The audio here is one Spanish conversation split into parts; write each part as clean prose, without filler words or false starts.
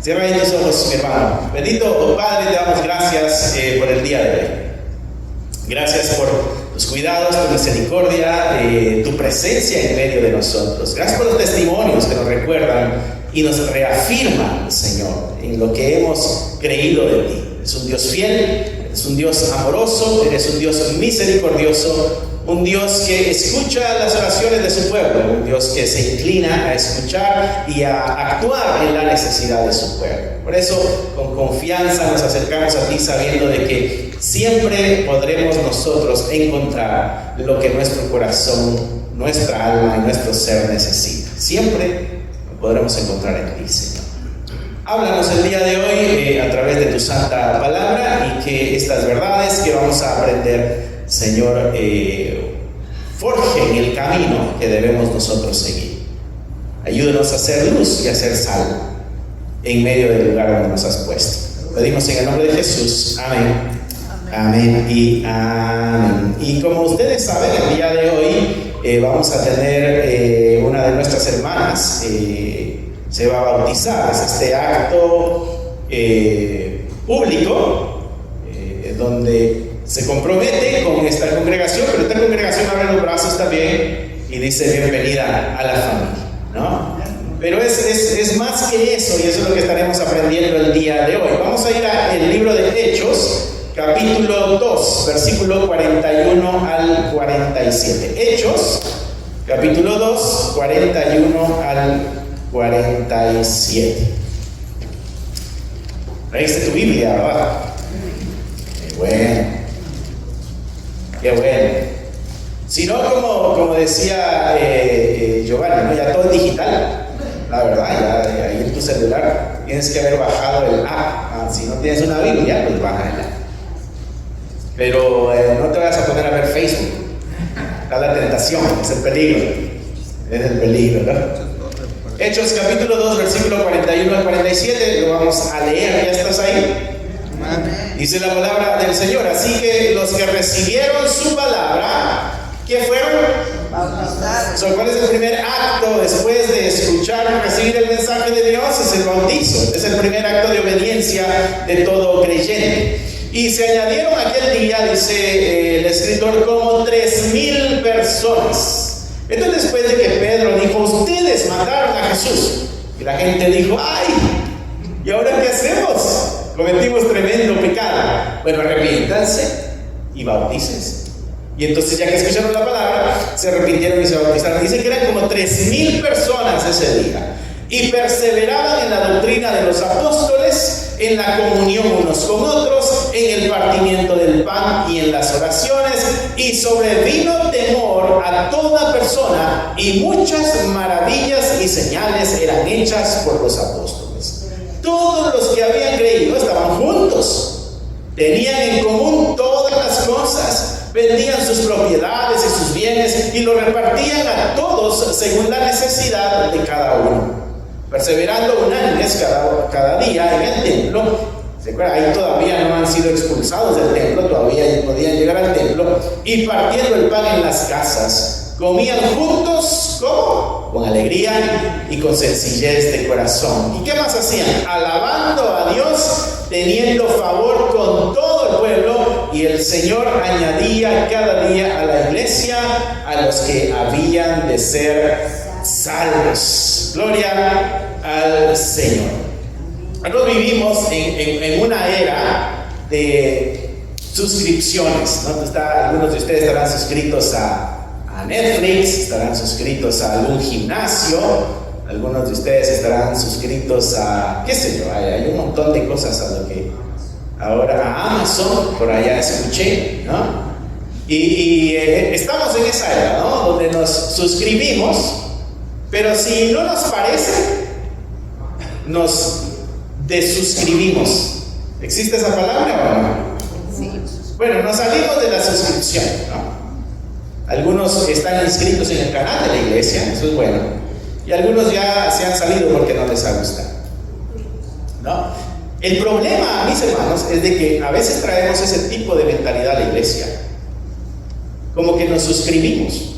Cierra ahí tus ojos, mi hermano. Bendito Padre, te damos gracias por el día de hoy. Gracias por tus cuidados, tu misericordia, tu presencia en medio de nosotros. Gracias por los testimonios que nos recuerdan y nos reafirman, Señor, en lo que hemos creído de ti. Eres un Dios fiel, eres un Dios amoroso, eres un Dios misericordioso, un Dios que escucha las oraciones de su pueblo, un Dios que se inclina a escuchar y a actuar en la necesidad de su pueblo. Por eso, con confianza nos acercamos a ti sabiendo de que siempre podremos nosotros encontrar lo que nuestro corazón, nuestra alma y nuestro ser necesita. Siempre lo podremos encontrar en ti, Señor. Háblanos el día de hoy a través de tu santa palabra y que estas verdades que vamos a aprender, Señor, forjen el camino que debemos nosotros seguir. Ayúdanos a hacer luz y a ser sal en medio del lugar donde nos has puesto. Lo pedimos en el nombre de Jesús. Amén. Amén y amén. Y como ustedes saben, el día de hoy vamos a tener una de nuestras hermanas se va a bautizar. Es este acto público donde se compromete con esta congregación, pero esta congregación abre los brazos también y dice bienvenida a la familia, ¿no? Pero es más que eso, y eso es lo que estaremos aprendiendo el día de hoy. Vamos a ir al libro de Hechos, capítulo 2, versículo 41 al 47. Hechos, capítulo 2, 41 al 47. ¿Leíste tu Biblia, verdad? Qué bueno. Qué bueno. Si no, como decía Giovanni, ¿no? Ya todo es digital. La verdad, ya ahí en tu celular tienes que haber bajado el app. Si no tienes una Biblia, pues baja el app. Pero no te vas a poner a ver Facebook. Está la tentación, es el peligro. Es el peligro, ¿no? Hechos capítulo 2, versículo 41 al 47, lo vamos a leer. ¿Ya estás ahí? Dice la palabra del Señor: así que los que recibieron su palabra, ¿qué fueron? ¿Cuál es el primer acto después de escuchar y recibir el mensaje de Dios? Es el bautizo. Es el primer acto de obediencia de todo creyente. Y se añadieron aquel día, dice el escritor, como 3,000 personas. Entonces, después de que Pedro dijo: ustedes mataron a Jesús, y la gente dijo: ay, ¿y ahora qué hacemos? Cometimos tremendo pecado. Bueno, arrepiéntanse y bautícense. Y entonces, ya que escucharon la palabra, se arrepintieron y se bautizaron. Dice que eran como 3,000 personas ese día. Y perseveraban en la doctrina de los apóstoles, en la comunión unos con otros, en el partimiento del pan y en las oraciones. Y sobrevino temor a toda persona, y muchas maravillas y señales eran hechas por los apóstoles. Todos los que habían creído estaban juntos, tenían en común todas las cosas, vendían sus propiedades y sus bienes y lo repartían a todos según la necesidad de cada uno, perseverando unánimes cada día en el templo. ¿Se acuerdan? Ahí todavía no han sido expulsados del templo, todavía podían llegar al templo, y partiendo el pan en las casas, comían juntos, ¿cómo? Con alegría y con sencillez de corazón. ¿Y qué más hacían? Alabando a Dios, teniendo favor con todo el pueblo, y el Señor añadía cada día a la iglesia a los que habían de ser salvos. Gloria al Señor. Nosotros vivimos en una era de suscripciones, ¿no? Algunos de ustedes estarán suscritos a Netflix, estarán suscritos a algún gimnasio, algunos de ustedes estarán suscritos a, qué sé yo, hay un montón de cosas a lo que ahora, a Amazon, por allá escuché, ¿no? Y estamos en esa era, ¿no? Donde nos suscribimos, pero si no nos parece, nos desuscribimos. ¿Existe esa palabra o no? Sí. Bueno, nos salimos de la suscripción, ¿no? Algunos están inscritos en el canal de la iglesia, eso es bueno, y algunos ya se han salido porque no les ha gustado, ¿no? El problema, mis hermanos, es de que a veces traemos ese tipo de mentalidad a la iglesia, como que nos suscribimos,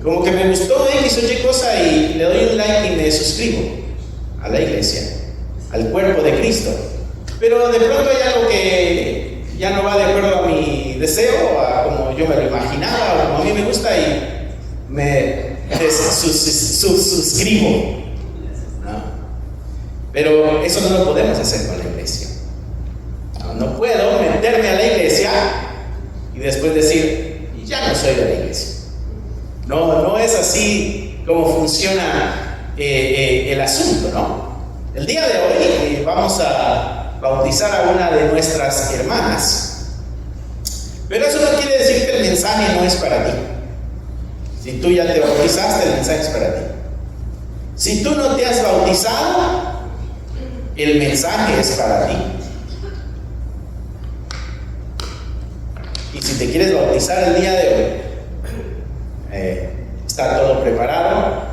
como que me gustó X o Y cosa y le doy un like y me suscribo. a la iglesia, al cuerpo de Cristo. Pero de pronto hay algo que ya no va de acuerdo a mi deseo, a como yo me lo imaginaba, o como a mí me gusta, y me suscribo, ¿no? Pero eso no lo podemos hacer con la iglesia. No puedo meterme a la iglesia y después decir, ya no soy de la iglesia. No es así como funciona el asunto, ¿no? El día de hoy vamos a bautizar a una de nuestras hermanas, pero eso no quiere decir que el mensaje no es para ti. Si tú ya te bautizaste, el mensaje es para ti. Si tú no te has bautizado, el mensaje es para ti. Y si te quieres bautizar el día de hoy, está todo preparado.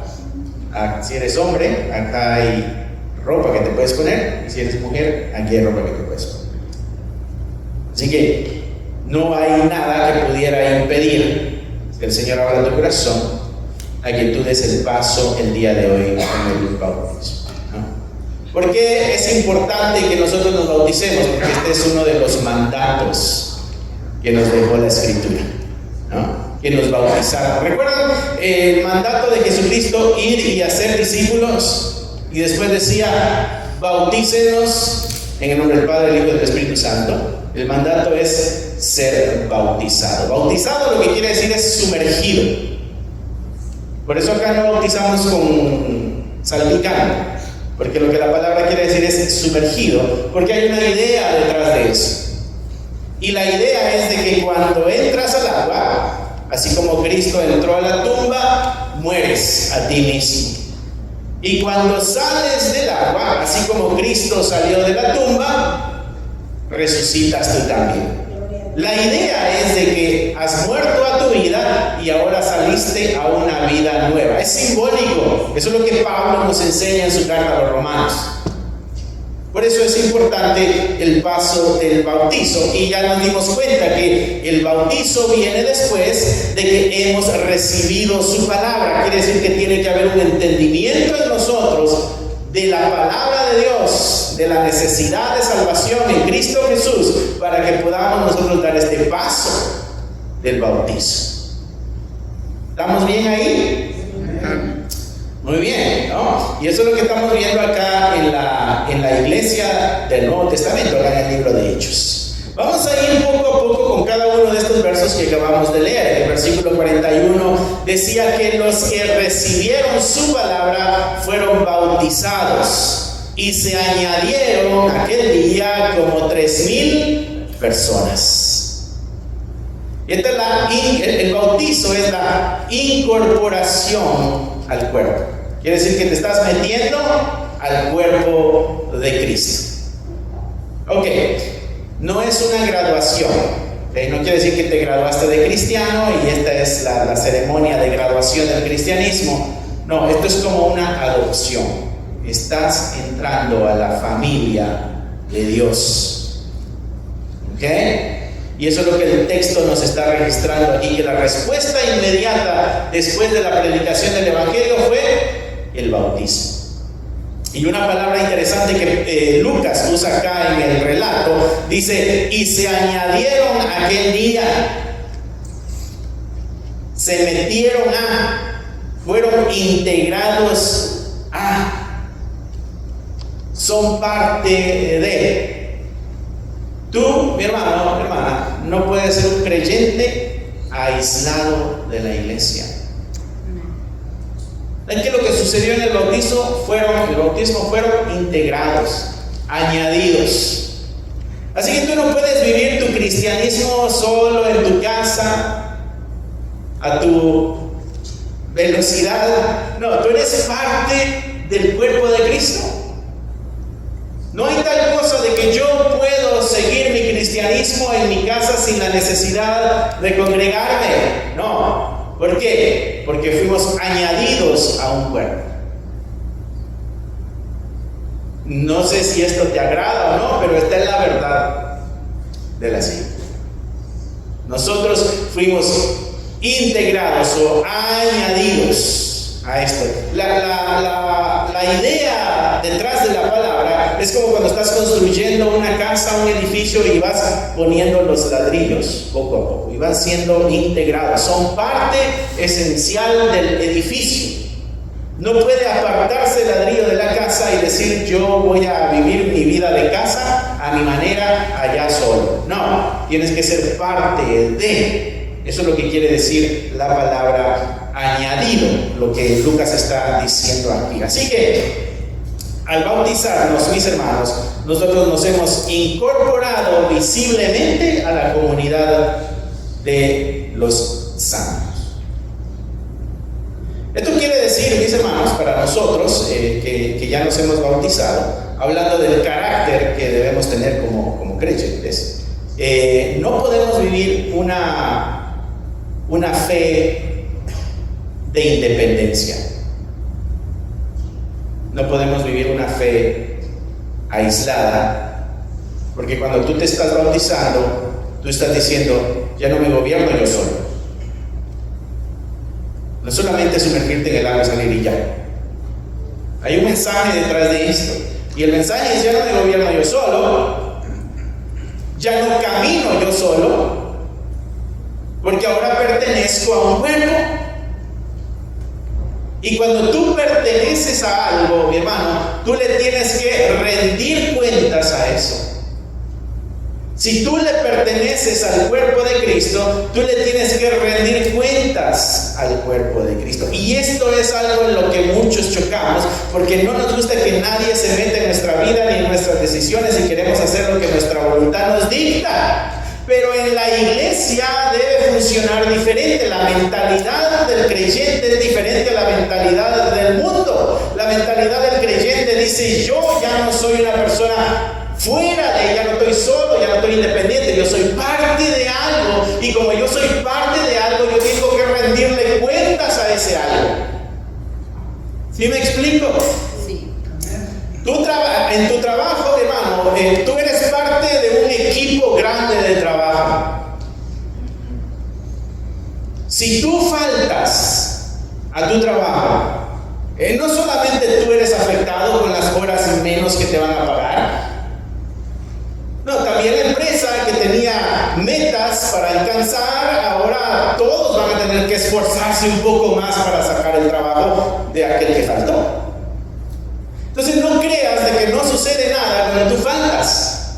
Si eres hombre, acá hay ropa que te puedes poner, y si eres mujer, aquí hay ropa que te puedes poner. Así que no hay nada que pudiera impedir que el Señor abra tu corazón a que tú des el paso el día de hoy en el bautismo, ¿no? ¿Por qué es importante que nosotros nos bauticemos? Porque este es uno de los mandatos que nos dejó la Escritura, ¿no? Que nos bautizaron. ¿Recuerdan el mandato de Jesucristo, ir y hacer discípulos? Y después decía, bautícenos en el nombre del Padre, del Hijo y del Espíritu Santo. El mandato es ser bautizado. Bautizado lo que quiere decir es sumergido. Por eso acá no bautizamos con salpicando, porque lo que la palabra quiere decir es sumergido, porque hay una idea detrás de eso. Y la idea es de que cuando entras al agua, así como Cristo entró a la tumba, mueres a ti mismo. Y cuando sales del agua, así como Cristo salió de la tumba, resucitas tú también. La idea es de que has muerto a tu vida y ahora saliste a una vida nueva. Es simbólico. Eso es lo que Pablo nos enseña en su carta a los Romanos. Por eso es importante el paso del bautizo, y ya nos dimos cuenta que el bautizo viene después de que hemos recibido su palabra. Quiere decir que tiene que haber un entendimiento en nosotros de la palabra de Dios, de la necesidad de salvación en Cristo Jesús, para que podamos nosotros dar este paso del bautizo. ¿Estamos bien ahí? Muy bien, ¿no? Y eso es lo que estamos viendo acá en la iglesia del Nuevo Testamento, acá en el libro de Hechos. Vamos a ir poco a poco con cada uno de estos versos que acabamos de leer. El versículo 41 decía que los que recibieron su palabra fueron bautizados, y se añadieron aquel día como 3,000 personas. Y esta es el bautizo es la incorporación al cuerpo. Quiere decir que te estás metiendo al cuerpo de Cristo. Ok, no es una graduación. No quiere decir que te graduaste de cristiano y esta es la ceremonia de graduación del cristianismo. No, esto es como una adopción. Estás entrando a la familia de Dios. ¿Ok? Y eso es lo que el texto nos está registrando aquí, que la respuesta inmediata después de la predicación del Evangelio fue el bautismo. Y una palabra interesante que Lucas usa acá en el relato, dice, y se añadieron aquel día, se metieron fueron integrados son parte de. Tú, mi hermano, mi hermana, no puedes ser un creyente aislado de la iglesia. Es que lo que sucedió en el bautismo fueron integrados, añadidos. Así que tú no puedes vivir tu cristianismo solo en tu casa, a tu velocidad. No, tú eres parte del cuerpo de Cristo. No hay tal cosa de que yo puedo seguir mi cristianismo en mi casa sin la necesidad de congregarme. No. ¿Por qué? Porque fuimos añadidos a un cuerpo. No sé si esto te agrada o no, pero esta es la verdad de la cita. Nosotros fuimos integrados o añadidos a esto. La La idea detrás de la palabra es como cuando estás construyendo una casa, un edificio, y vas poniendo los ladrillos poco a poco y van siendo integrados. Son parte esencial del edificio. No puede apartarse el ladrillo de la casa y decir: yo voy a vivir mi vida de casa a mi manera, allá solo. No, tienes que ser parte de. Eso es lo que quiere decir la palabra añadido, lo que Lucas está diciendo aquí. Así que al bautizarnos, mis hermanos, nosotros nos hemos incorporado visiblemente a la comunidad de los santos. Esto quiere decir, mis hermanos, para nosotros que ya nos hemos bautizado, hablando del carácter que debemos tener como creyentes, no podemos vivir una fe de independencia. No podemos vivir una fe aislada, porque cuando tú te estás bautizando, tú estás diciendo: ya no me gobierno yo solo. No solamente sumergirte en el agua y salir y ya. Hay un mensaje detrás de esto. Y el mensaje es: ya no me gobierno yo solo, ya no camino yo solo, porque ahora pertenezco a un cuerpo. Y cuando tú perteneces a algo, mi hermano, tú le tienes que rendir cuentas a eso. Si tú le perteneces al cuerpo de Cristo, tú le tienes que rendir cuentas al cuerpo de Cristo. Y esto es algo en lo que muchos chocamos, porque no nos gusta que nadie se meta en nuestra vida ni en nuestras decisiones y queremos hacer lo que nuestra voluntad nos dicta. Pero en la iglesia debe funcionar diferente. La mentalidad del creyente es diferente a la mentalidad del mundo. La mentalidad del creyente dice: yo ya no soy una persona fuera de, ya no estoy solo, ya no estoy independiente, yo soy parte de algo, y como yo soy parte de algo, yo tengo que rendirle cuentas a ese algo. ¿Sí me explico? Sí. En tu trabajo, hermano, tú eres parte de un equipo grande de trabajo. Si tú faltas a tu trabajo, no solamente tú eres afectado con las horas menos que te van a pagar. No, también la empresa que tenía metas para alcanzar, ahora todos van a tener que esforzarse un poco más para sacar el trabajo de aquel que faltó. Entonces no creas de que no sucede nada cuando tú faltas,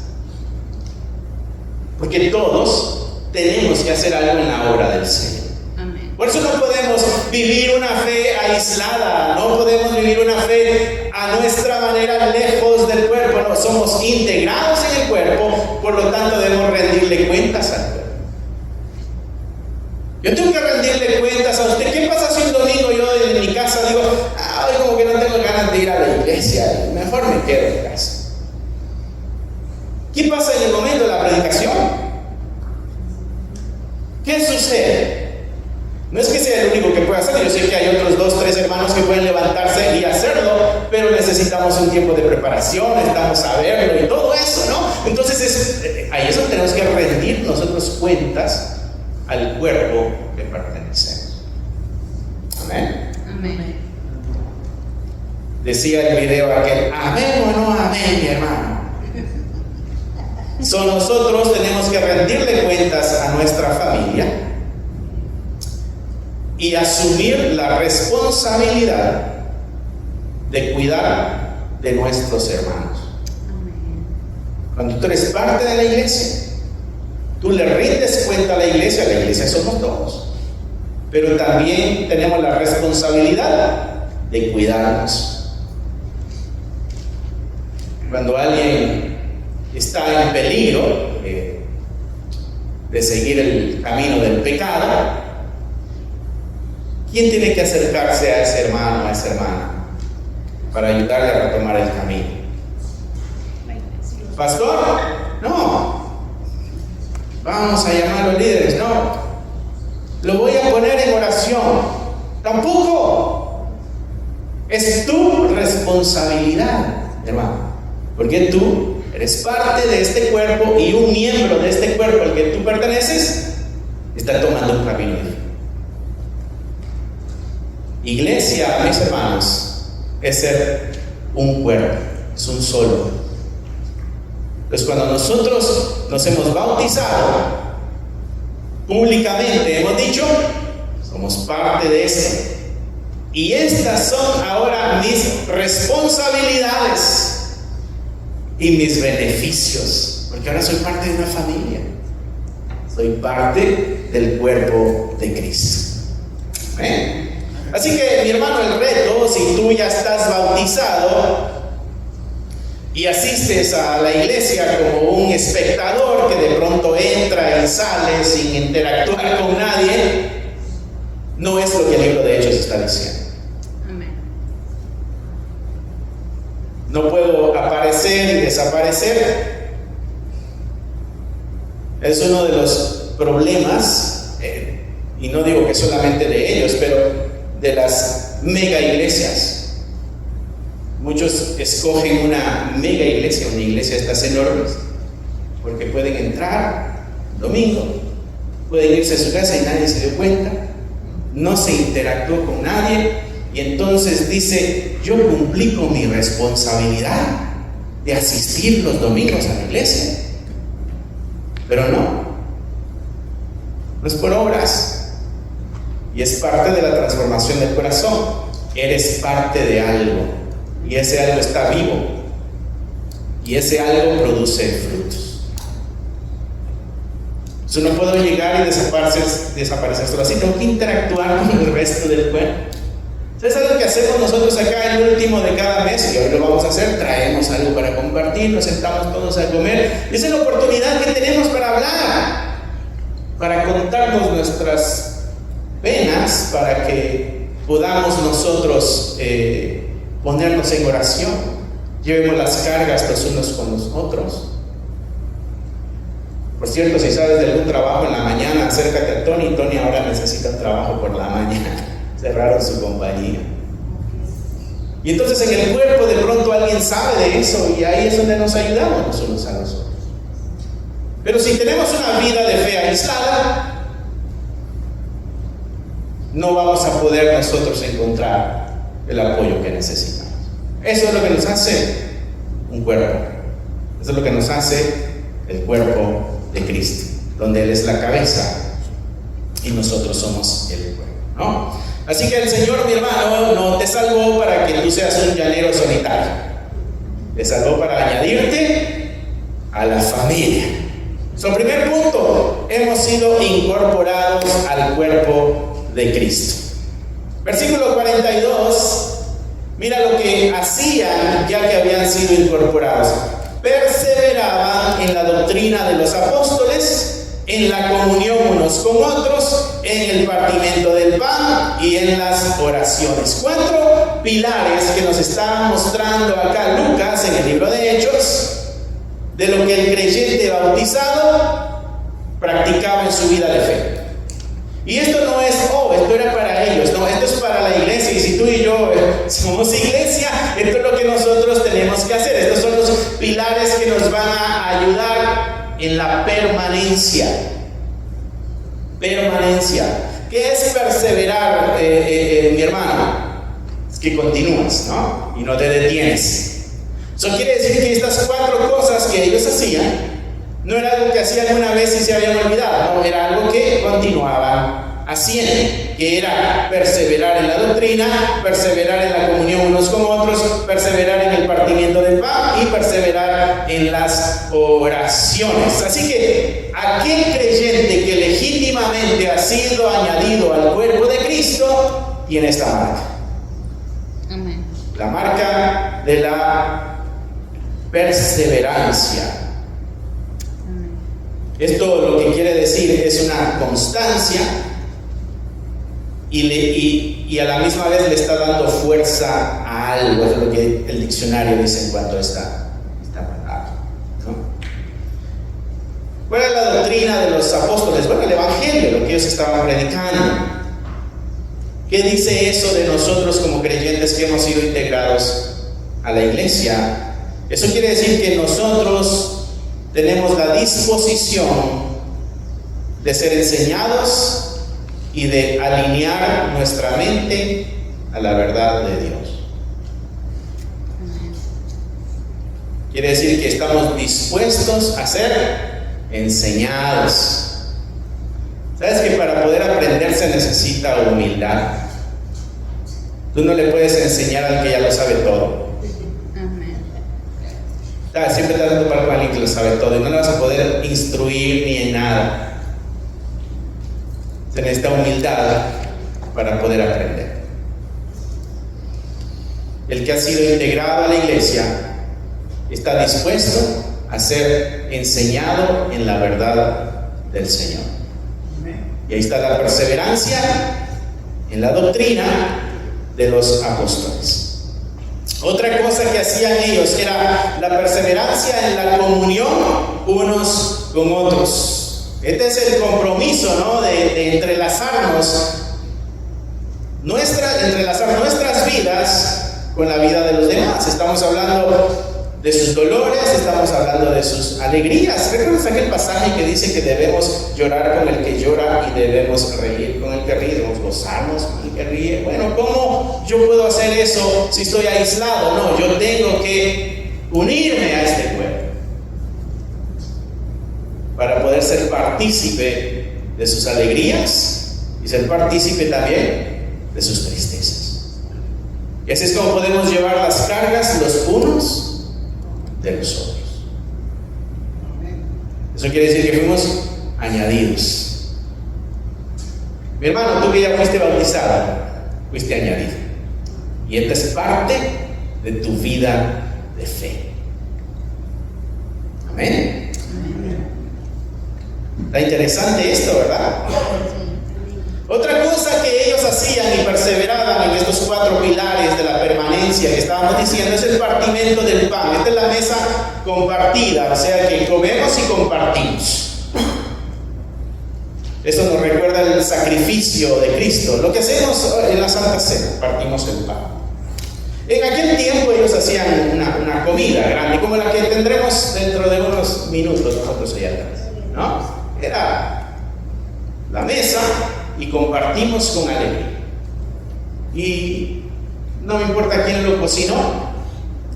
porque todos tenemos que hacer algo en la obra del Señor. Por eso no podemos vivir una fe aislada, no podemos vivir una fe a nuestra manera lejos del cuerpo. No, somos integrados en el cuerpo, por lo tanto debemos rendirle cuentas al cuerpo. Yo tengo que rendirle cuentas a usted. ¿Qué pasa si un domingo yo en mi casa digo: hoy como que no tengo ganas de ir a la iglesia, mejor me quedo en casa? ¿Qué pasa en el momento de la predicación? ¿Qué sucede? No es que sea el único que pueda hacerlo. Yo sé que hay otros 2, 3 hermanos que pueden levantarse y hacerlo, pero necesitamos un tiempo de preparación, necesitamos saberlo y todo eso, ¿no? Entonces ahí es donde tenemos que rendir nosotros cuentas al cuerpo que pertenecemos. Amén. Amén. Decía el video aquel: amén o no amén, mi hermano. Nosotros tenemos que rendirle cuentas a nuestra familia y asumir la responsabilidad de cuidar de nuestros hermanos. Cuando tú eres parte de la iglesia, tú le rindes cuenta a la iglesia somos todos, pero también tenemos la responsabilidad de cuidarnos. Cuando alguien está en peligro de seguir el camino del pecado, ¿quién tiene que acercarse a ese hermano, a esa hermana, para ayudarle a retomar el camino? ¿Pastor? No. Vamos a llamar a los líderes. No. Lo voy a poner en oración. Tampoco. Es tu responsabilidad, hermano. Porque tú eres parte de este cuerpo, y un miembro de este cuerpo al que tú perteneces está tomando un camino diferente. Iglesia, mis hermanos, es ser un cuerpo, es un solo. Entonces, cuando nosotros nos hemos bautizado, públicamente hemos dicho, somos parte de esto. Y estas son ahora mis responsabilidades y mis beneficios, porque ahora soy parte de una familia, soy parte del cuerpo de Cristo. Así que, mi hermano, el reto, si tú ya estás bautizado y asistes a la iglesia como un espectador que de pronto entra y sale sin interactuar con nadie, no es lo que el libro de Hechos está diciendo. No puedo aparecer y desaparecer. Es uno de los problemas, y no digo que solamente de ellos, pero de las mega iglesias. Muchos escogen una mega iglesia, una iglesia de estas enormes, porque pueden entrar domingo, pueden irse a su casa y nadie se dio cuenta, no se interactuó con nadie. Y entonces dice, yo cumplí con mi responsabilidad de asistir los domingos a la iglesia. Pero no es por obras. Y es parte de la transformación del corazón. Eres parte de algo. Y ese algo está vivo. Y ese algo produce frutos. Yo no puedo llegar y desaparecer solo así. Tengo que interactuar con el resto del cuerpo. Es algo que hacemos nosotros acá el último de cada mes, y hoy lo vamos a hacer. Traemos algo para compartir, nos sentamos todos a comer. Esa es la oportunidad que tenemos para hablar, para contarnos nuestras penas, para que podamos nosotros ponernos en oración. Llevemos las cargas los unos con los otros. Por cierto, si sabes de algún trabajo en la mañana, acércate a Tony. Tony ahora necesita un trabajo por la mañana. Cerraron su compañía. Y entonces en el cuerpo de pronto alguien sabe de eso, y ahí es donde nos ayudamos los unos a los otros. Pero si tenemos una vida de fe aislada, no vamos a poder nosotros encontrar el apoyo que necesitamos. Eso es lo que nos hace un cuerpo. Eso es lo que nos hace el cuerpo de Cristo, donde Él es la cabeza y nosotros somos el cuerpo, ¿no? Así que el Señor, mi hermano, no te salvó para que tú seas un llanero solitario. Te salvó para añadirte a la familia. Primer punto, hemos sido incorporados al cuerpo de Cristo. Versículo 42, mira lo que hacían ya que habían sido incorporados. Perseveraban en la doctrina de los apóstoles, en la comunión unos con otros, en el partimiento del pan y en las oraciones. 4 pilares que nos está mostrando acá Lucas en el libro de Hechos, de lo que el creyente bautizado practicaba en su vida de fe. Y esto no es, esto era para ellos, no, esto es para la iglesia. Y si tú y yo somos iglesia, esto es lo que nosotros tenemos que hacer. Estos son los pilares que nos van a ayudar en la permanencia. ¿Qué es perseverar, mi hermano? Es que continúas, ¿no? Y no te detienes. Eso quiere decir que estas 4 cosas que ellos hacían no era algo que hacían una vez y se habían olvidado, no, era algo que continuaban haciendo, que era perseverar en la doctrina, perseverar en la comunión unos con otros, perseverar en el partimiento del pan y perseverar en las oraciones. Así que aquel creyente que legítimamente ha sido añadido al cuerpo de Cristo tiene esta marca. Amén. La marca de la perseverancia. Esto lo que quiere decir es una constancia y a la misma vez le está dando fuerza a algo. Es lo que el diccionario dice en cuanto a esta palabra, ¿no? ¿Cuál es la doctrina de los apóstoles? Bueno, el evangelio, lo que ellos estaban predicando. ¿Qué dice eso de nosotros como creyentes que hemos sido integrados a la iglesia? Eso quiere decir que nosotros tenemos la disposición de ser enseñados y de alinear nuestra mente a la verdad de Dios. Quiere decir que estamos dispuestos a ser enseñados. ¿Sabes que para poder aprender se necesita humildad? Tú no le puedes enseñar al que ya lo sabe todo. ¿Sabes? Siempre te vas a topar con alguien que lo sabe todo y no le vas a poder instruir ni en nada. Se necesita humildad para poder aprender. El que ha sido integrado a la iglesia está dispuesto a ser enseñado en la verdad del Señor. Y ahí está la perseverancia en la doctrina de los apóstoles. Otra cosa que hacían ellos era la perseverancia en la comunión unos con otros. Este es el compromiso, ¿no? de entrelazar nuestras vidas con la vida de los demás. Estamos hablando de sus dolores, estamos hablando de sus alegrías. ¿Recuerdas aquel pasaje que dice que debemos llorar con el que llora y debemos reír con el que ríe? Debemos gozarnos con el que ríe. Bueno, ¿cómo yo puedo hacer eso si estoy aislado? No, yo tengo que unirme a este pueblo para poder ser partícipe de sus alegrías y ser partícipe también de sus tristezas. Y así es como podemos llevar las cargas los unos de los otros. Eso quiere decir que fuimos añadidos. Mi hermano, tú que ya fuiste bautizado, fuiste añadido. Y esta es parte de tu vida de fe. Amén. Está interesante esto, ¿verdad? Otra cosa que ellos hacían y perseveraban en estos 4 pilares de la permanencia que estábamos diciendo es el partimento del pan. Esta es la mesa compartida, o sea que comemos y compartimos. Esto nos recuerda el sacrificio de Cristo. Lo que hacemos en la Santa Cena, partimos el pan. En aquel tiempo ellos hacían una comida grande, como la que tendremos dentro de unos minutos nosotros allá atrás, ¿no? Era la mesa y compartimos con alegría. Y no me importa quién lo cocinó,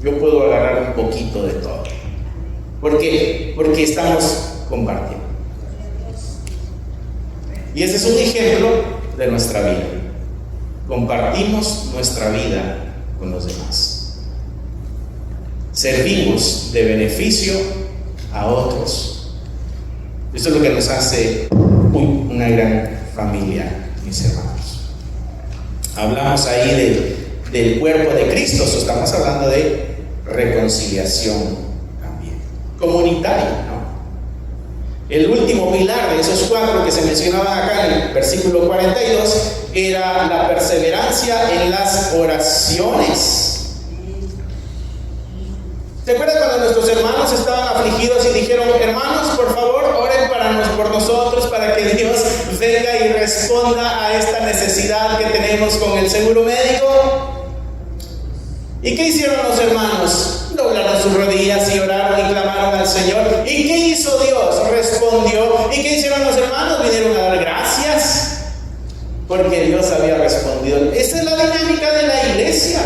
yo puedo agarrar un poquito de todo. ¿Por qué? Porque estamos compartiendo. Y ese es un ejemplo de nuestra vida. Compartimos nuestra vida con los demás. Servimos de beneficio a otros. Eso es lo que nos hace una gran familia, mis hermanos. Hablamos ahí del cuerpo de Cristo, estamos hablando de reconciliación también, comunitaria, ¿no? El último pilar de esos 4 que se mencionaban acá en el versículo 42 era la perseverancia en las oraciones. ¿Se acuerdan cuando nuestros hermanos estaban afligidos y dijeron: hermanos, por favor, oren por nosotros, para que Dios venga y responda a esta necesidad que tenemos con el seguro médico? ¿Y qué hicieron los hermanos? Doblaron sus rodillas y oraron y clamaron al Señor. ¿Y qué hizo Dios? Respondió. ¿Y qué hicieron los hermanos? Vinieron a dar gracias porque Dios había respondido. Esa es la dinámica de la iglesia.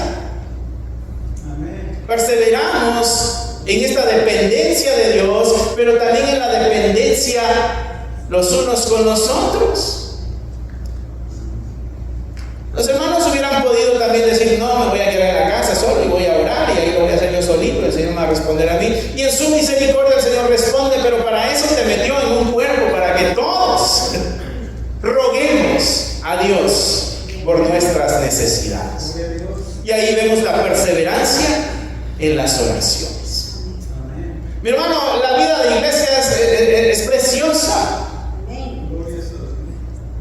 Perseveramos en esta dependencia de Dios, pero también en la dependencia los unos con los otros. Los hermanos hubieran podido también decir: no, me voy a quedar en la casa solo y voy a orar y ahí lo voy a hacer yo solito, el Señor me va a responder a mí. Y en su misericordia el Señor responde, pero para eso te metió en un cuerpo, para que todos roguemos a Dios por nuestras necesidades. Y ahí vemos la perseverancia en las oraciones. Mi hermano, la vida de iglesia es preciosa.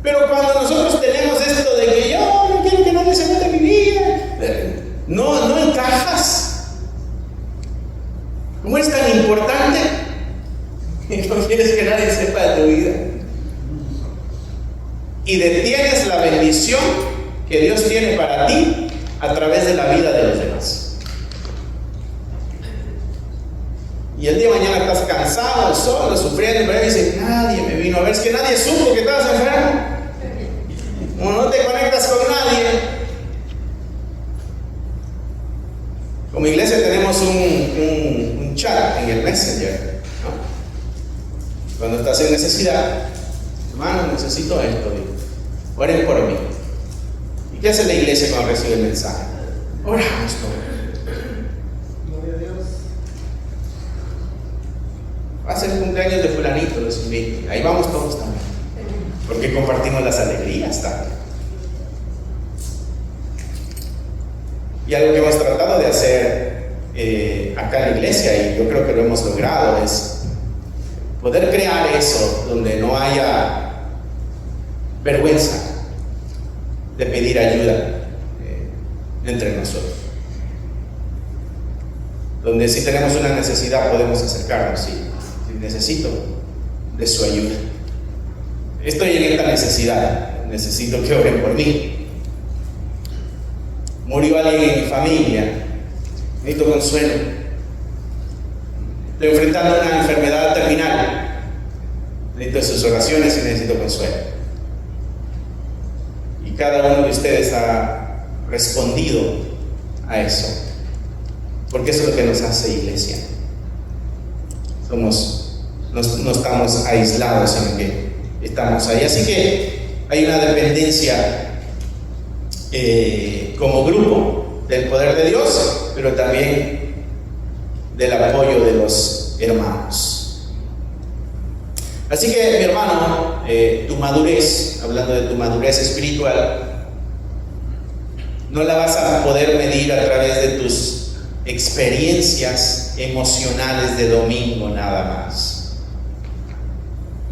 Pero cuando nosotros tenemos esto de que yo no quiero que nadie se meta en mi vida, no encajas. ¿Cómo es tan importante y no quieres que nadie sepa de tu vida? Y detienes la bendición que Dios tiene para ti a través de la vida de los demás. Y el día de mañana estás cansado, solo, sufriendo, y dices: nadie me vino a ver. Es que nadie supo que estabas enfermo. Como no te conectas con nadie. Como iglesia tenemos un chat, en el Messenger, ¿no? Cuando estás en necesidad, hermano, necesito esto, oren por mí. ¿Y qué hace la iglesia cuando recibe el mensaje? Oramos por Gloria a Dios. Va a ser el cumpleaños de fulanito, los invito. Ahí vamos todos también, porque compartimos las alegrías también. Y algo que hemos tratado de hacer acá en la iglesia, y yo creo que lo hemos logrado, es poder crear eso donde no haya vergüenza de pedir ayuda entre nosotros. Donde si tenemos una necesidad podemos acercarnos, si necesito de su ayuda. Estoy en esta necesidad, necesito que oren por mí. Murió alguien en mi familia, necesito consuelo. Estoy enfrentando una enfermedad terminal, necesito sus oraciones y necesito consuelo. Y cada uno de ustedes ha respondido a eso, porque eso es lo que nos hace iglesia. No estamos aislados en que estamos ahí. Así que hay una dependencia como grupo del poder de Dios, pero también del apoyo de los hermanos. Así que, mi hermano, tu madurez, hablando de tu madurez espiritual, no la vas a poder medir a través de tus experiencias emocionales de domingo nada más,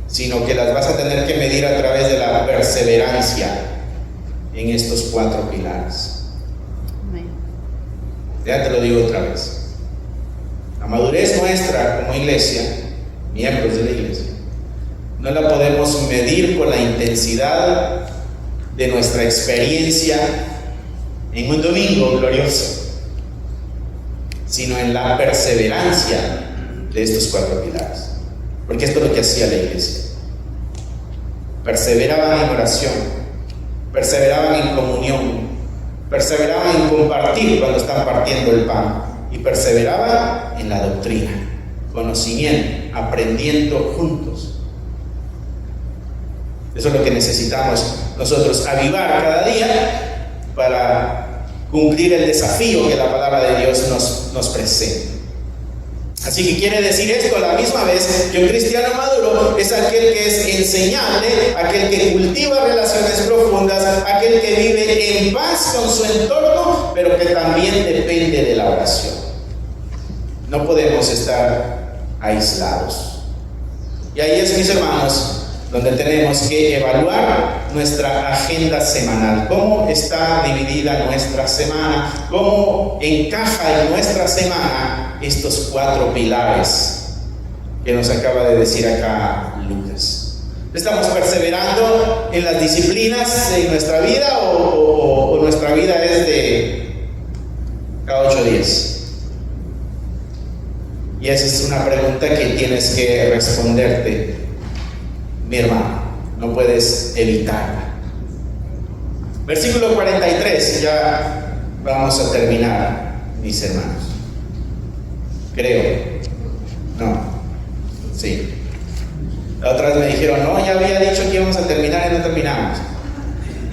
sino que las vas a tener que medir a través de la perseverancia en estos 4 pilares. Ya te lo digo otra vez. La madurez nuestra como iglesia, miembros de la iglesia, no la podemos medir por la intensidad de nuestra experiencia en un domingo glorioso, sino en la perseverancia de estos 4 pilares. Porque esto es lo que hacía la iglesia. Perseveraban en oración, perseveraban en comunión, perseveraban en compartir cuando están partiendo el pan, y perseveraban en la doctrina, conocimiento, aprendiendo juntos. Eso es lo que necesitamos nosotros, avivar cada día para cumplir el desafío que la palabra de Dios nos presenta. Así que quiere decir esto a la misma vez que un cristiano maduro es aquel que es enseñable, aquel que cultiva relaciones profundas, aquel que vive en paz con su entorno, pero que también depende de la oración. No podemos estar aislados. Y ahí es, mis hermanos, donde tenemos que evaluar nuestra agenda semanal. ¿Cómo está dividida nuestra semana? ¿Cómo encaja en nuestra semana estos 4 pilares que nos acaba de decir acá Lucas? ¿Estamos perseverando en las disciplinas en nuestra vida o nuestra vida es de cada 8 días? Y esa es una pregunta que tienes que responderte, mi hermano, no puedes evitarla. Versículo 43, ya vamos a terminar, mis hermanos. Creo. No. Sí. La otra vez me dijeron, no, ya había dicho que íbamos a terminar y no terminamos.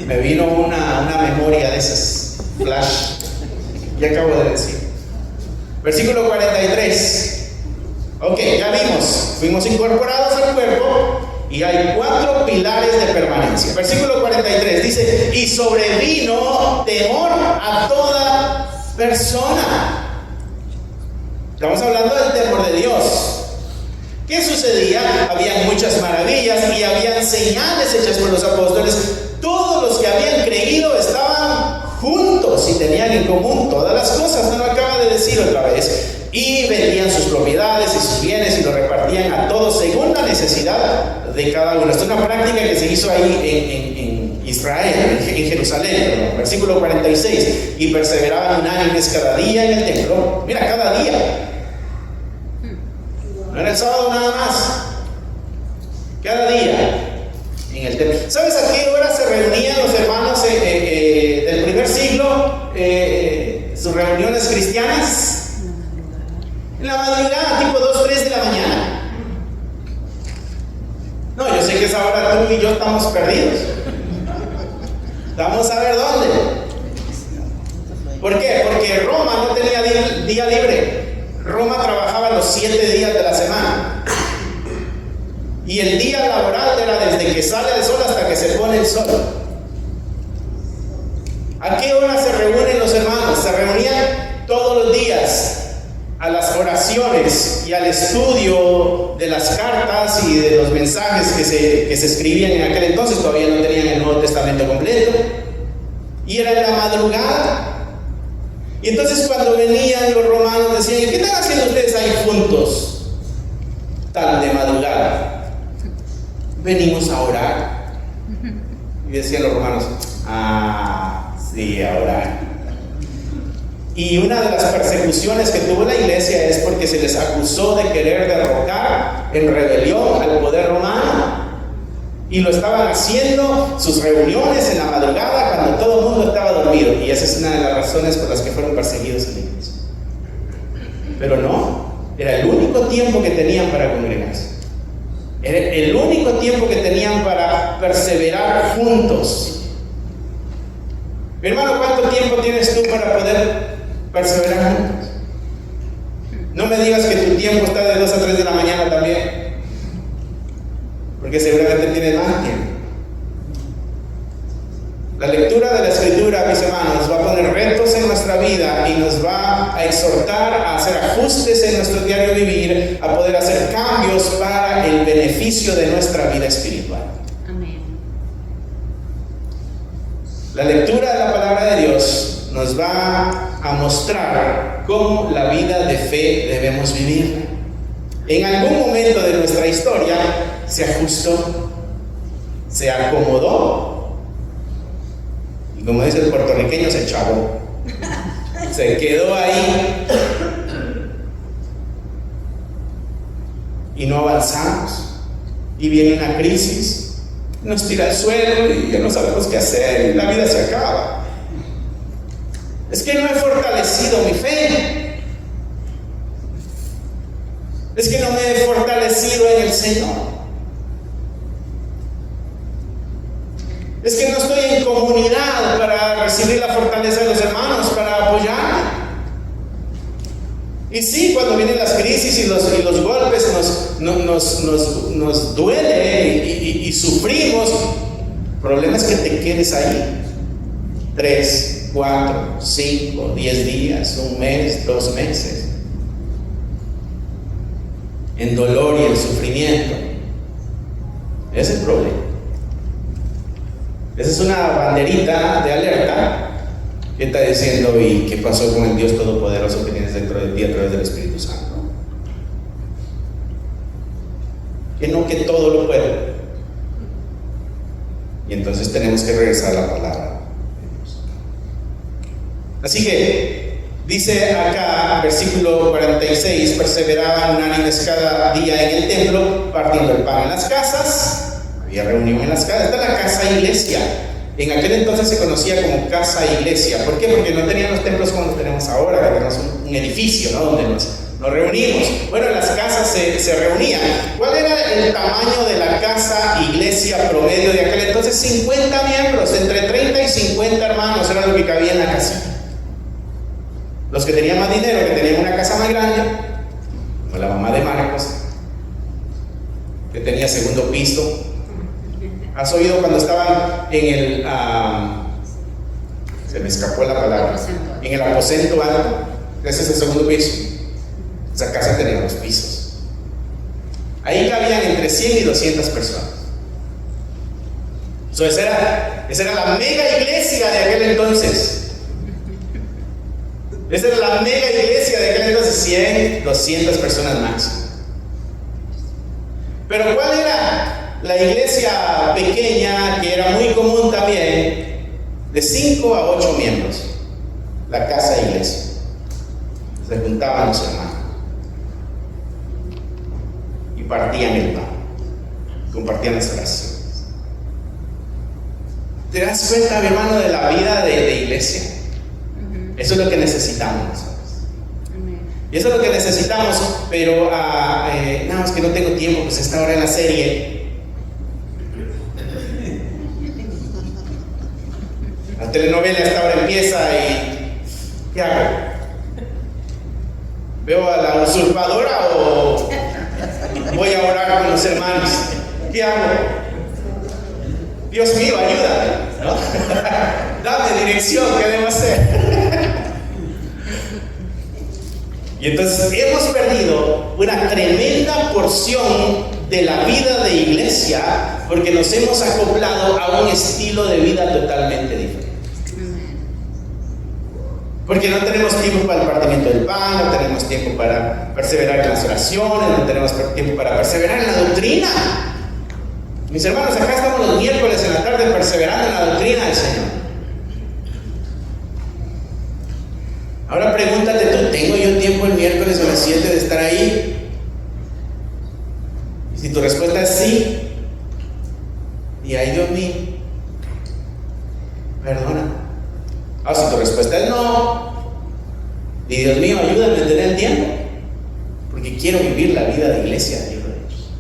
Me vino una memoria de esas flash. Ya acabo de decir. Versículo 43. Ok, ya vimos. Fuimos incorporados al cuerpo. Y hay 4 pilares de permanencia. Versículo 43 dice: y sobrevino temor a toda persona. Estamos hablando del temor de Dios. ¿Qué sucedía? Habían muchas maravillas y habían señales hechas por los apóstoles. Todos los que habían creído estaban juntos y tenían en común todas las cosas. No lo acaba de decir otra vez. Y vendían sus propiedades y sus bienes y lo repartían a todos según la necesidad de cada uno. Esto es una práctica que se hizo ahí en Israel, en Jerusalén, perdón. Versículo 46. Y perseveraban unánimes cada día en el templo. Mira, cada día. No era el sábado nada más. Cada día en el templo. ¿Sabes a qué hora se reunían los hermanos del primer siglo? Sus reuniones cristianas. En En la madrugada, tipo 2, 3 de la mañana. No, yo sé que esa hora tú y yo estamos perdidos. Vamos a ver dónde. ¿Por qué? Porque Roma no tenía día libre. Roma trabajaba los 7 días de la semana. Y el día laboral era desde que sale el sol hasta que se pone el sol. ¿A qué hora se reúnen los hermanos? Se reunían todos los días a las oraciones y al estudio de las cartas y de los mensajes que se escribían en aquel entonces. Todavía no tenían el Nuevo Testamento completo. Y era en la madrugada. Y entonces cuando venían los romanos decían: ¿qué están haciendo ustedes ahí juntos tan de madrugada? Venimos a orar. Y decían los romanos: sí, a orar. Y una de las persecuciones que tuvo la iglesia es porque se les acusó de querer derrocar en rebelión al poder romano. Y lo estaban haciendo sus reuniones en la madrugada cuando todo el mundo estaba dormido. Y esa es una de las razones por las que fueron perseguidos en la iglesia. Pero no, era el único tiempo que tenían para congregarse. Era el único tiempo que tenían para perseverar juntos. Mi hermano, ¿cuánto tiempo tienes tú para poder perseverar juntos? No me digas que tu tiempo está de 2 a 3 de la mañana también, porque seguramente tienes más tiempo. La lectura de la Escritura, mis hermanos, va a poner retos en nuestra vida y nos va a exhortar a hacer ajustes en nuestro diario vivir, a poder hacer cambios para el beneficio de nuestra vida espiritual. Amén. La lectura de la palabra de Dios nos va a mostrar cómo la vida de fe debemos vivir. En algún momento de nuestra historia se ajustó, se acomodó, y como dice el puertorriqueño, se chavó, se quedó ahí y no avanzamos. Y viene una crisis, nos tira al suelo y ya no sabemos qué hacer y la vida se acaba. Es que no he fortalecido mi fe. Es que no me he fortalecido en el Señor. Es que no estoy en comunidad para recibir la fortaleza de los hermanos, para apoyarme. Y sí, cuando vienen las crisis y los golpes nos duele y sufrimos. El problema es que te quedes ahí 3, 4, 5, 10 días, un mes, 2 meses, en dolor y en sufrimiento. Ese es el problema. Esa es una banderita de alerta que está diciendo: ¿y qué pasó con el Dios Todopoderoso que tienes dentro de ti a través del Espíritu Santo? Que no, que todo lo puede. Y entonces tenemos que regresar a la palabra de Dios. Así que dice acá, versículo 46: perseveraban unánimes cada día en el templo, partiendo el pan en las casas. Había reunión en las casas. Esta es la casa iglesia. En aquel entonces se conocía como casa iglesia. ¿Por qué? Porque no tenían los templos como los tenemos ahora, que tenemos un edificio, ¿no?, donde nos reunimos. Bueno, en las casas se reunían. ¿Cuál era el tamaño de la casa iglesia promedio de aquel entonces? 50 miembros, entre 30 y 50 hermanos era lo que cabía en la casa. Los que tenían más dinero, que tenían una casa más grande, como la mamá de Marcos, que tenía segundo piso. ¿Has oído cuando estaban en el se me escapó la palabra, en el aposento alto? Ese es el segundo piso. Esa casa tenía 2 pisos. Ahí cabían entre 100 y 200 personas. Esa era la mega iglesia de aquel entonces. Esa era la mega iglesia de aquel entonces. 100, 200 personas máximo. Pero ¿cuál era la iglesia pequeña, que era muy común también? De 5 a 8 miembros. La casa iglesia. Se juntaban los hermanos y partían el pan, compartían las oraciones. ¿Te das cuenta, mi hermano, de la vida de iglesia? Eso es lo que necesitamos nosotros. Y eso es lo que necesitamos, pero no, es que no tengo tiempo, pues está ahora en la serie. La telenovela hasta ahora empieza y ¿qué hago? ¿Veo a la usurpadora o voy a orar con los hermanos? ¿Qué hago? Dios mío, ayúdame, ¿no? Dame dirección, ¿qué debo hacer? Y entonces hemos perdido una tremenda porción de la vida de iglesia porque nos hemos acoplado a un estilo de vida totalmente diferente. Porque no tenemos tiempo para el partimiento del pan, no tenemos tiempo para perseverar en las oraciones, no tenemos tiempo para perseverar en la doctrina. Mis hermanos, acá estamos los miércoles en la tarde perseverando en la doctrina del Señor. Ahora pregúntate tú, ¿tengo yo tiempo el miércoles a las 7 de estar ahí? Y si tu respuesta es sí, y ay Dios mío, perdona. Si tu respuesta es no, y Dios mío, ayúdame a tener el tiempo, porque quiero vivir la vida de iglesia, libro de Dios.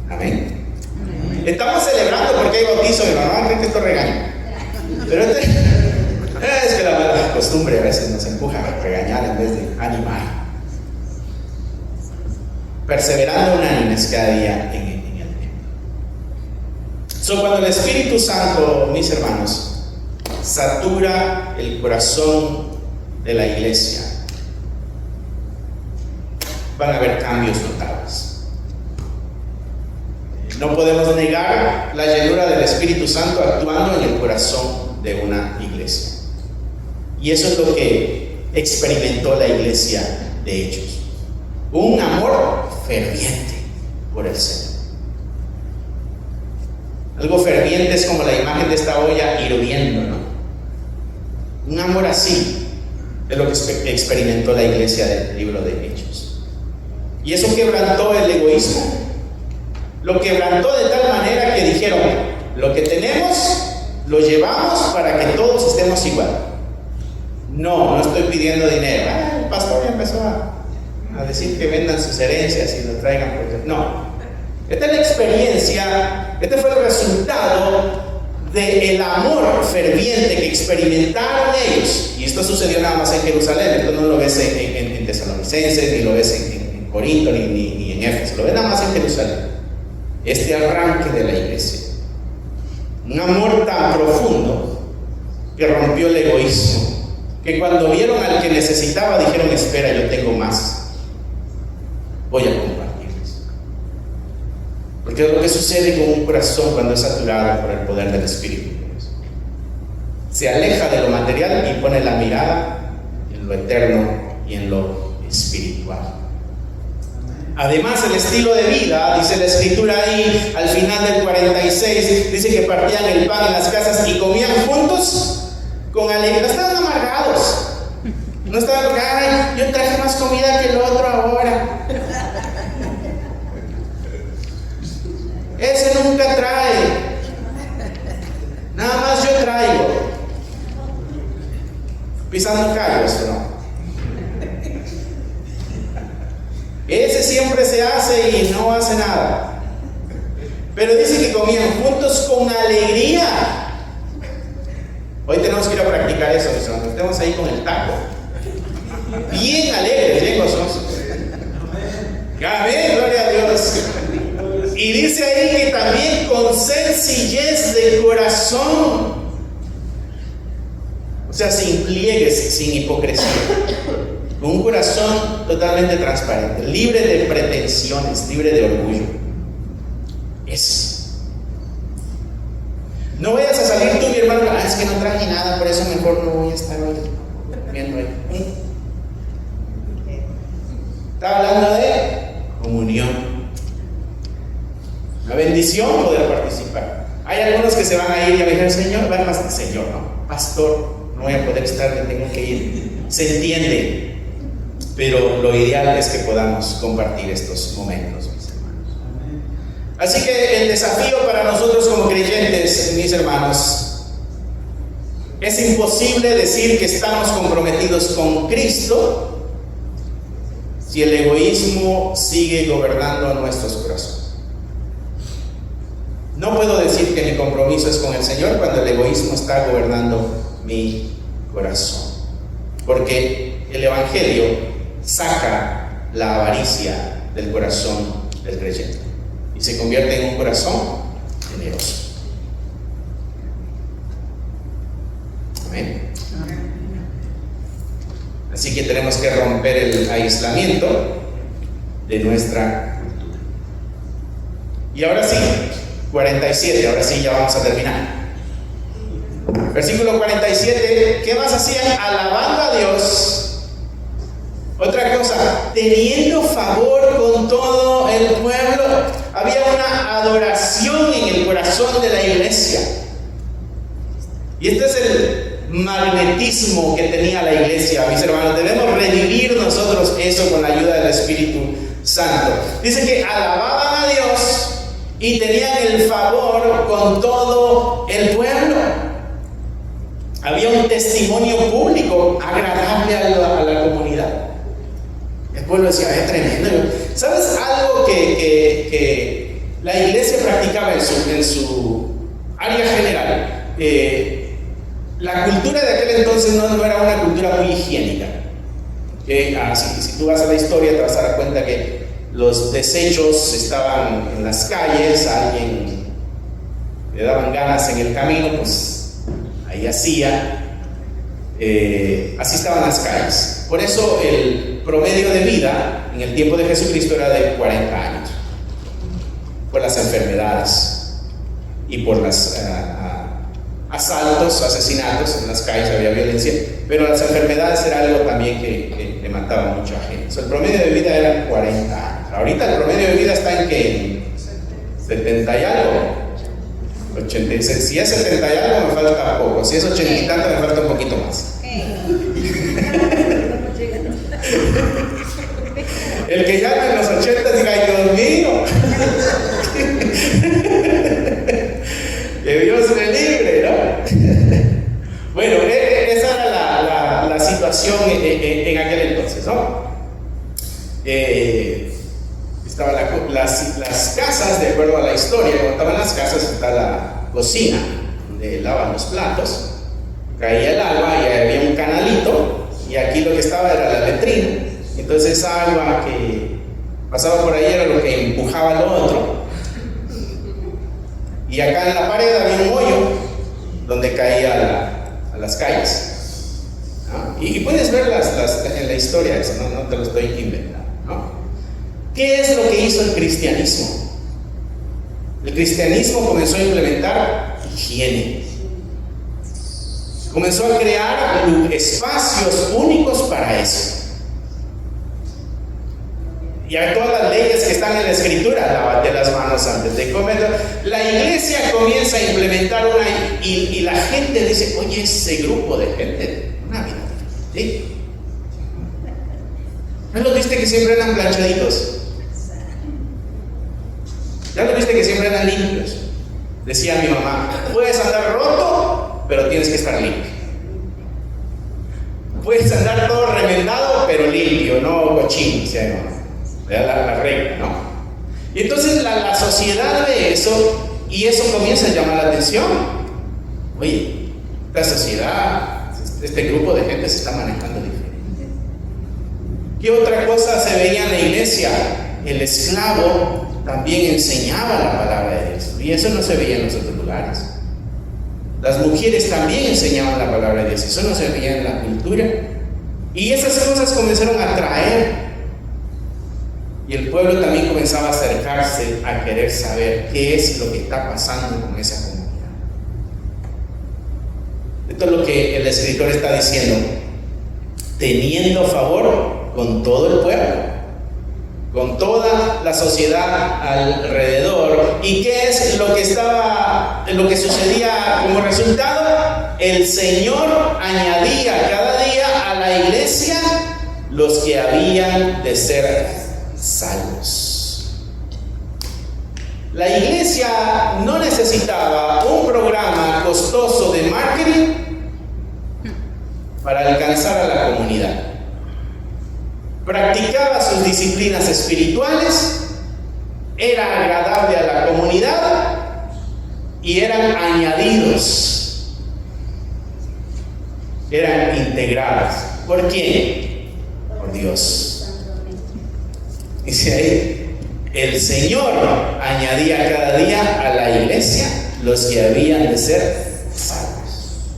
Amén. Estamos celebrando porque hay bautizo, mi mamá cree que esto regaña. Pero es que la mala costumbre a veces nos empuja a regañar en vez de animar. Perseverando unánimes cada día en el tiempo. Cuando el Espíritu Santo, mis hermanos, satura el corazón de la iglesia, van a haber cambios notables. No podemos negar la llenura del Espíritu Santo actuando en el corazón de una iglesia. Y eso es lo que experimentó la iglesia de Hechos. Un amor ferviente por el Señor. Algo ferviente es como la imagen de esta olla hirviendo, ¿no? Un amor así es lo que experimentó la iglesia del libro de Hechos. Y eso quebrantó el egoísmo. Lo quebrantó de tal manera que dijeron: lo que tenemos lo llevamos para que todos estemos igual. No estoy pidiendo dinero. El pastor ya empezó a decir que vendan sus herencias y lo traigan por... No. Esta es la experiencia, este fue el resultado del amor ferviente que experimentaron ellos. Y esto sucedió nada más en Jerusalén. Esto no lo ves en Tesalonicenses, ni lo ves en Corinto, ni en Éfeso. Lo ves nada más en Jerusalén. Este arranque de la iglesia. Un amor tan profundo que rompió el egoísmo. Que cuando vieron al que necesitaba dijeron: espera, yo tengo más, voy a compartirles. Porque es lo que sucede con un corazón cuando es saturado por el poder del Espíritu de Dios. Se aleja de lo material y pone la mirada en lo eterno y en lo espiritual. Además, el estilo de vida, dice la escritura ahí al final del 46, dice que partían el pan en las casas y comían juntos con alegría. No estaban amargados. No estaban porque, ay, yo traje más comida que el otro ahora. Ese nunca trae. Nada más yo traigo. Pisando callos, ¿no? Ese siempre se hace y no hace nada. Pero dice que comían juntos con alegría. Hoy tenemos que ir a practicar eso, mis hermanos. Estemos ahí con el taco. Bien alegres, bien gozosos. Amén, gloria a Dios. Y dice ahí que también con sencillez de corazón. O sea, sin pliegues, sin hipocresía. Con un corazón totalmente transparente, libre de pretensiones, libre de orgullo. Eso. No vayas a salir tú, mi hermano, es que no traje nada, por eso mejor no voy a estar hoy viendo ahí. Está hablando de comunión. Una bendición poder participar. Hay algunos que se van a ir y a decir: Señor, Señor, no, pastor, no voy a poder estar, me tengo que ir. Se entiende. Pero lo ideal es que podamos compartir estos momentos, mis hermanos. Así que el desafío para nosotros como creyentes, mis hermanos, Es imposible decir que estamos comprometidos con Cristo si el egoísmo sigue gobernando nuestros corazones. No puedo decir que mi compromiso es con el Señor cuando el egoísmo está gobernando mi corazón, porque el Evangelio saca la avaricia del corazón del creyente y se convierte en un corazón generoso. Amén. Así que tenemos que romper el aislamiento de nuestra cultura. Y ahora sí, 47, ahora sí ya vamos a terminar. Versículo 47, ¿qué más hacían? Alabando a Dios. Otra cosa, teniendo favor con todo el pueblo. Había una adoración en el corazón de la iglesia. Y este es el magnetismo que tenía la iglesia, mis hermanos. Debemos revivir nosotros eso con la ayuda del Espíritu Santo. Dice que alababan a Dios y tenían el favor con todo el pueblo. Había un testimonio público agradable a la comunidad. El pueblo decía, es tremendo. ¿Sabes algo que la iglesia practicaba en su área general? La cultura de aquel entonces no era una cultura muy higiénica. Si tú vas a la historia te vas a dar cuenta que los desechos estaban en las calles, a alguien le daban ganas en el camino, pues ahí hacía. Así estaban las calles. Por eso el promedio de vida en el tiempo de Jesucristo era de 40 años, por las enfermedades y por los asaltos, asesinatos. En las calles había violencia, pero las enfermedades era algo también que mataba a mucha gente. O sea, el promedio de vida era 40 años. Ahorita el promedio de vida está en que 70 y algo, 86. Si es 70 y algo me falta poco, si es 80 y tanto me falta un poquito más. El que llama en los 80 diga, ay Dios mío, que Dios me libre, ¿no? Bueno, esa era la situación en aquel entonces, ¿no? Estaban las casas, de acuerdo a la historia, cuando estaban las casas, está la cocina, donde lavan los platos, caía el agua y había un canalito, y aquí lo que estaba era la letrina. Entonces esa agua que pasaba por ahí era lo que empujaba lo otro. Y acá en la pared había un hoyo donde caía a las calles, ¿no? Y puedes ver en la historia eso, no te lo estoy inventando, ¿no? ¿Qué es lo que hizo el cristianismo? El cristianismo comenzó a implementar higiene. Comenzó a crear espacios únicos para eso. Y hay todas las leyes que están en la escritura, lávate las manos antes de comer. La iglesia comienza a implementar y la gente dice, oye, ese grupo de gente, una vida diferente. ¿No lo viste que siempre eran planchaditos? ¿Ya lo viste que siempre eran limpios? Decía mi mamá, puedes andar roto, pero tienes que estar limpio. Puedes andar todo remendado, pero limpio, no cochino, o sea, no. La regla, ¿no? Y entonces la sociedad ve eso y eso comienza a llamar la atención. Oye, esta sociedad, este grupo de gente se está manejando diferente. ¿Qué otra cosa se veía en la iglesia? El esclavo también enseñaba la palabra de Dios y eso no se veía en los otros lugares. Las mujeres también enseñaban la palabra de Dios, eso no se veía en la cultura. Y esas cosas comenzaron a atraer. Y el pueblo también comenzaba a acercarse a querer saber qué es lo que está pasando con esa comunidad. Esto es lo que el escritor está diciendo. Teniendo favor con todo el pueblo, con toda la sociedad alrededor. ¿Y qué es lo que sucedía como resultado? El Señor añadía cada día a la iglesia los que habían de ser salvos. La iglesia no necesitaba un programa costoso de marketing para alcanzar a la comunidad. Practicaba sus disciplinas espirituales, era agradable a la comunidad y eran añadidos, eran integrados. ¿Por quién? Por Dios. Dice ahí, el Señor añadía cada día a la iglesia los que habían de ser salvos.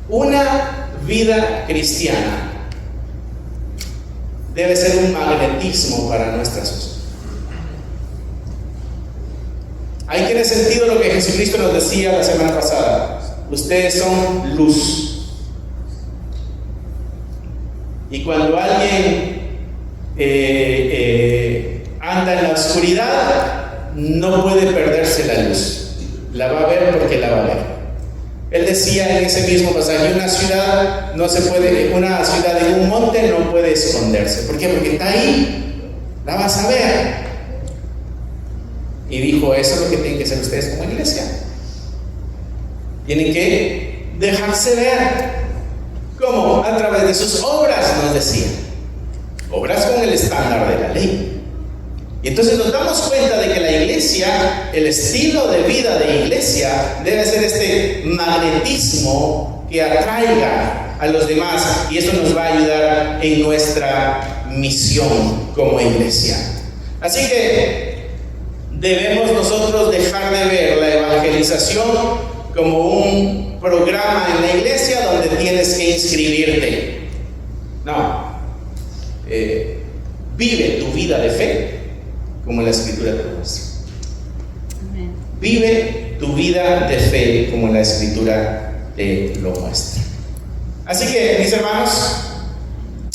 Una vida cristiana debe ser un magnetismo para nuestra sociedad. Hay que tener sentido lo que Jesucristo nos decía la semana pasada: ustedes son luz. Y cuando alguien anda en la oscuridad, no puede perderse la luz. La va a ver porque la va a ver. Él decía en ese mismo pasaje: una ciudad en un monte no puede esconderse. ¿Por qué? Porque está ahí, la vas a ver. Y dijo: eso es lo que tienen que hacer ustedes como iglesia. Tienen que dejarse ver. ¿Cómo? A través de sus obras, nos decía. Obras con el estándar de la ley. Y entonces nos damos cuenta de que la iglesia, el estilo de vida de iglesia, debe ser este magnetismo que atraiga a los demás, y esto nos va a ayudar en nuestra misión como iglesia. Así que debemos nosotros dejar de ver la evangelización como un programa en la iglesia donde tienes que inscribirte. No. Vive tu vida de fe como la Escritura te muestra. Vive tu vida de fe como la Escritura te lo muestra. Así que, mis hermanos,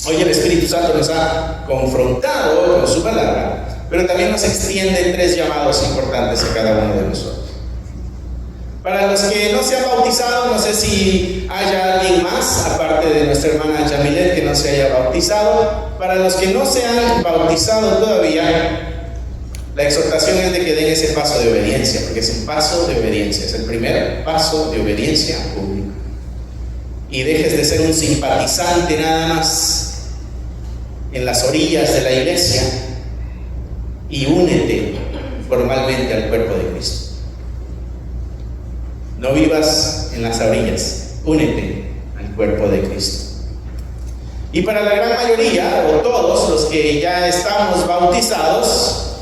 hoy el Espíritu Santo nos ha confrontado con su palabra, pero también nos extiende 3 llamados importantes a cada uno de nosotros. Para los que no se han bautizado, no sé si haya alguien más, aparte de nuestra hermana Yamilet, que no se haya bautizado. Para los que no se han bautizado todavía, la exhortación es de que den ese paso de obediencia, porque es un paso de obediencia, es el primer paso de obediencia pública. Y dejes de ser un simpatizante nada más en las orillas de la iglesia y únete formalmente al cuerpo de Cristo. No vivas en las orillas, únete al cuerpo de Cristo. Y para la gran mayoría, o todos los que ya estamos bautizados,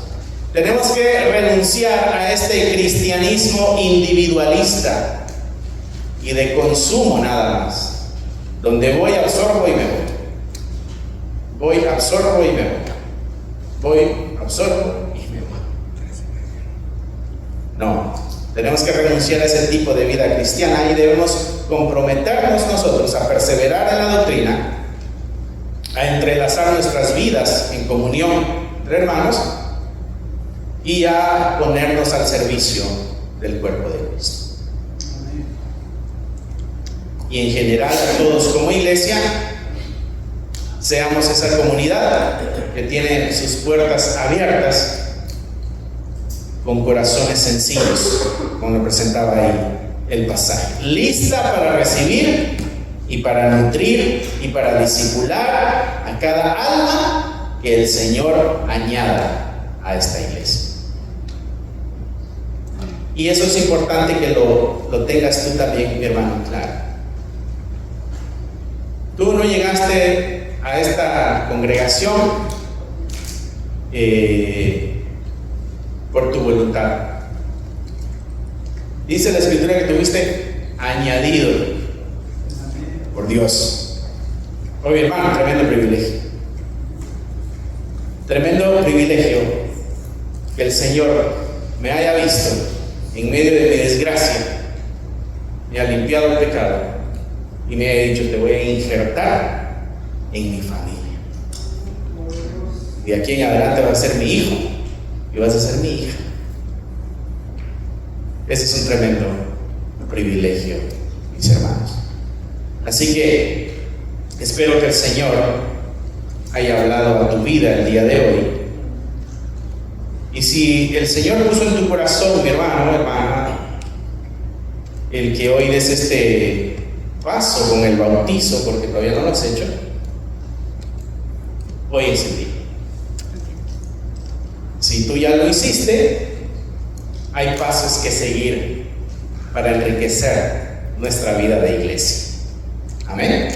tenemos que renunciar a este cristianismo individualista y de consumo nada más, donde voy, absorbo y me voy. Voy, absorbo y me voy. Voy, absorbo y me voy. No. Tenemos que renunciar a ese tipo de vida cristiana y debemos comprometernos nosotros a perseverar en la doctrina, a entrelazar nuestras vidas en comunión entre hermanos y a ponernos al servicio del cuerpo de Cristo. Y en general, todos como iglesia, seamos esa comunidad que tiene sus puertas abiertas, con corazones sencillos, como lo presentaba ahí el pasaje, lista para recibir y para nutrir y para discipular a cada alma que el Señor añada a esta iglesia. Y eso es importante que lo tengas tú también, mi hermano, claro. Tú no llegaste a esta congregación por tu voluntad. Dice la Escritura que tuviste añadido por Dios. Oh, mi hermano, tremendo privilegio. Tremendo privilegio que el Señor me haya visto en medio de mi desgracia, me ha limpiado el pecado y me ha dicho: te voy a injertar en mi familia. De aquí en adelante vas a ser mi hijo y vas a ser mi hija. Ese es un tremendo privilegio, mis hermanos. Así que espero que el Señor haya hablado a tu vida el día de hoy. Y si el Señor puso en tu corazón, mi hermano, hermana, el que hoy des paso con el bautizo, porque todavía no lo has hecho, hoy es el día. Si tú ya lo hiciste, hay pasos que seguir para enriquecer nuestra vida de iglesia. Amén.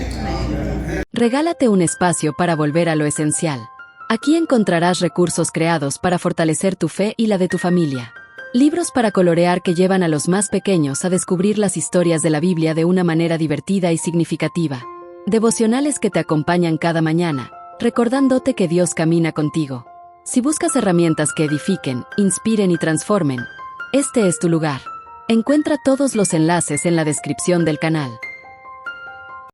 Regálate un espacio para volver a lo esencial. Aquí encontrarás recursos creados para fortalecer tu fe y la de tu familia. Libros para colorear que llevan a los más pequeños a descubrir las historias de la Biblia de una manera divertida y significativa. Devocionales que te acompañan cada mañana, recordándote que Dios camina contigo. Si buscas herramientas que edifiquen, inspiren y transformen, este es tu lugar. Encuentra todos los enlaces en la descripción del canal.